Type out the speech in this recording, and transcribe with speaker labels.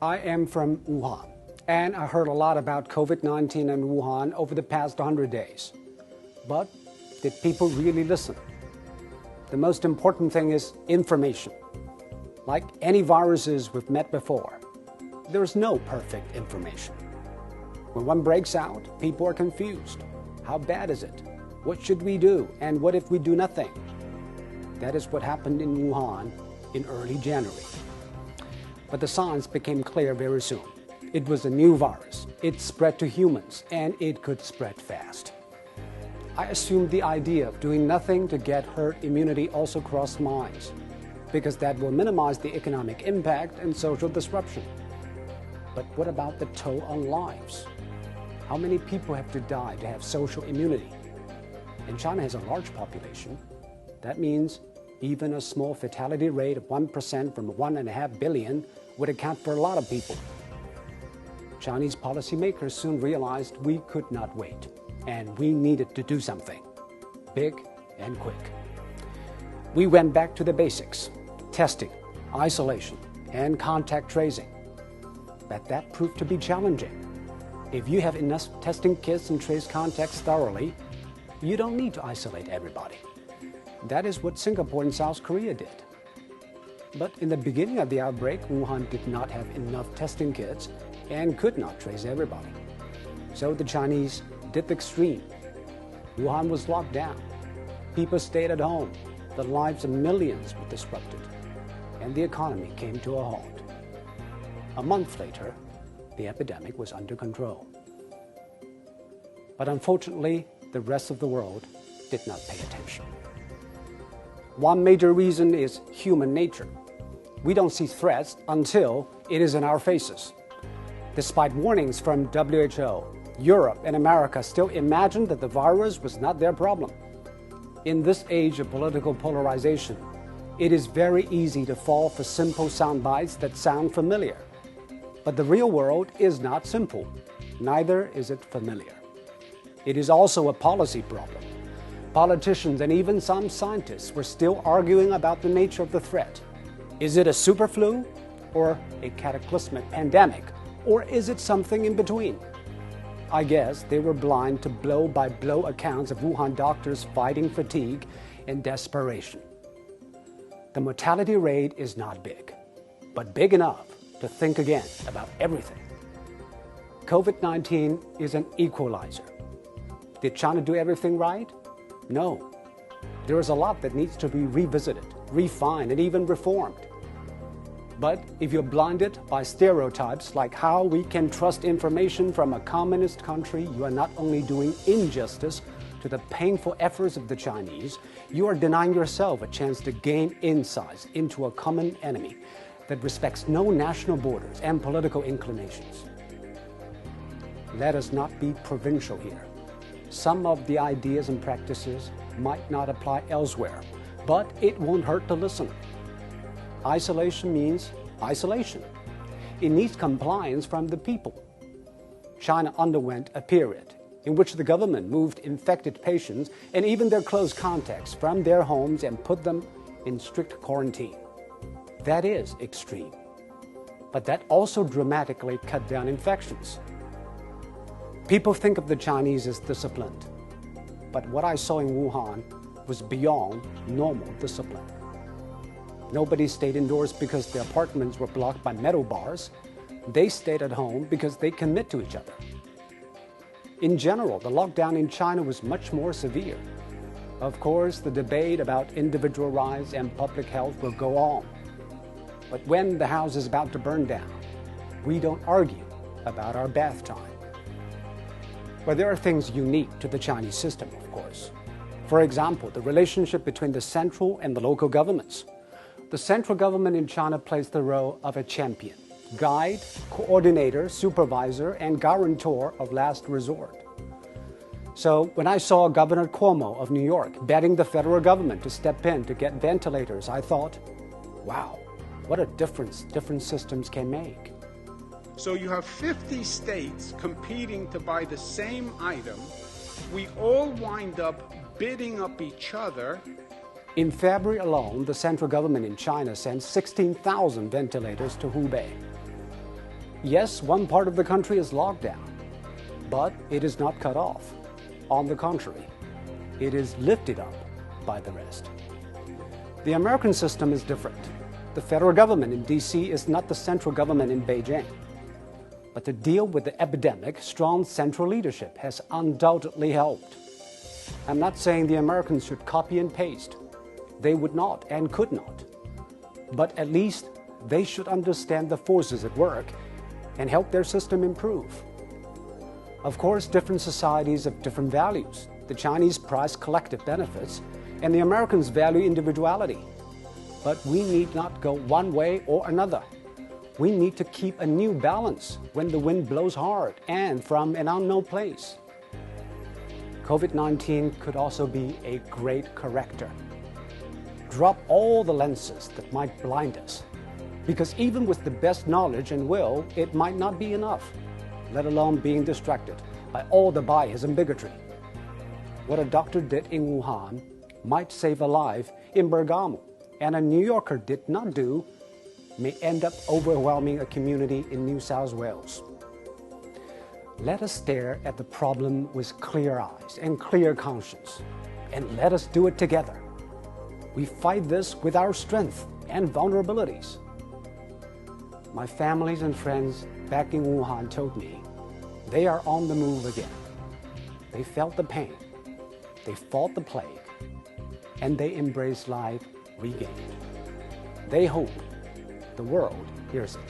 Speaker 1: I am from Wuhan, and I heard a lot about COVID-19 and Wuhan over the past 100 days. But did people really listen? The most important thing is information. Like any viruses we've met before, there's no perfect information. When one breaks out, people are confused. How bad is it? What should we do? And what if we do nothing? That is what happened in Wuhan in early January. But the signs became clear very soon. It was a new virus. It spread to humans, and it could spread fast. I assumed the idea of doing nothing to get herd immunity also crossed minds, because that will minimize the economic impact and social disruption. But what about the toll on lives? How many people have to die to have social immunity? And China has a large population. That means even a small fatality rate of 1% from 1.5 billion would account for a lot of people. Chinese policymakers soon realized we could not wait, and we needed to do something big and quick. We went back to the basics: testing, isolation, and contact tracing. But that proved to be challenging. If you have enough testing kits and trace contacts thoroughly, you don't need to isolate everybody. That is what Singapore and South Korea did. But in the beginning of the outbreak, Wuhan did not have enough testing kits and could not trace everybody. So the Chinese did the extreme. Wuhan was locked down. People stayed at home. The lives of millions were disrupted, and the economy came to a halt. A month later, the epidemic was under control. But unfortunately, the rest of the world did not pay attention. One major reason is human nature. We don't see threats until it is in our faces. Despite warnings from WHO, Europe and America still imagined that the virus was not their problem. In this age of political polarization, it is very easy to fall for simple sound bites that sound familiar. But the real world is not simple. Neither is it familiar. It is also a policy problem. Politicians and even some scientists were still arguing about the nature of the threat. Is it a super flu or a cataclysmic pandemic, or is it something in between? I guess they were blind to blow-by-blow accounts of Wuhan doctors fighting fatigue and desperation. The mortality rate is not big, but big enough to think again about everything. COVID-19 is an equalizer. Did China do everything right? No. There is a lot that needs to be revisited, refined, and even reformed. But if you're blinded by stereotypes like how we can trust information from a communist country, you are not only doing injustice to the painful efforts of the Chinese, you are denying yourself a chance to gain insights into a common enemy that respects no national borders and political inclinations. Let us not be provincial here. Some of the ideas and practices might not apply elsewhere, but it won't hurt to listen. Isolation means isolation. It needs compliance from the people. China underwent a period in which the government moved infected patients and even their close contacts from their homes and put them in strict quarantine. That is extreme. But that also dramatically cut down infections. People think of the Chinese as disciplined, but what I saw in Wuhan was beyond normal discipline. Nobody stayed indoors because their apartments were blocked by metal bars. They stayed at home because they commit to each other. In general, the lockdown in China was much more severe. Of course, the debate about individual rights and public health will go on. But when the house is about to burn down, we don't argue about our bath time. But there are things unique to the Chinese system, of course. For example, the relationship between the central and the local governments. The central government in China plays the role of a champion, guide, coordinator, supervisor, and guarantor of last resort. So when I saw Governor Cuomo of New York begging the federal government to step in to get ventilators, I thought, wow, what a difference different systems can make.
Speaker 2: So you have 50 states competing to buy the same item. We all wind up bidding up each other.
Speaker 1: In February alone, the central government in China sent 16,000 ventilators to Hubei. Yes, one part of the country is locked down, but it is not cut off. On the contrary, it is lifted up by the rest. The American system is different. The federal government in D.C. is not the central government in Beijing. But to deal with the epidemic, strong central leadership has undoubtedly helped. I'm not saying the Americans should copy and paste. They would not and could not. But at least they should understand the forces at work and help their system improve. Of course, different societies have different values. The Chinese prize collective benefits, and the Americans value individuality. But we need not go one way or another. We need to keep a new balance when the wind blows hard and from an unknown place. COVID-19 could also be a great corrector. Drop all the lenses that might blind us, because even with the best knowledge and will, it might not be enough, let alone being distracted by all the bias and bigotry. What a doctor did in Wuhan might save a life in Bergamo, and a New Yorker did not do may end up overwhelming a community in New South Wales. Let us stare at the problem with clear eyes and clear conscience, and let us do it together. We fight this with our strength and vulnerabilities. My families and friends back in Wuhan told me they are on the move again. They felt the pain, they fought the plague, and they embraced life regained. They hope the world hears it.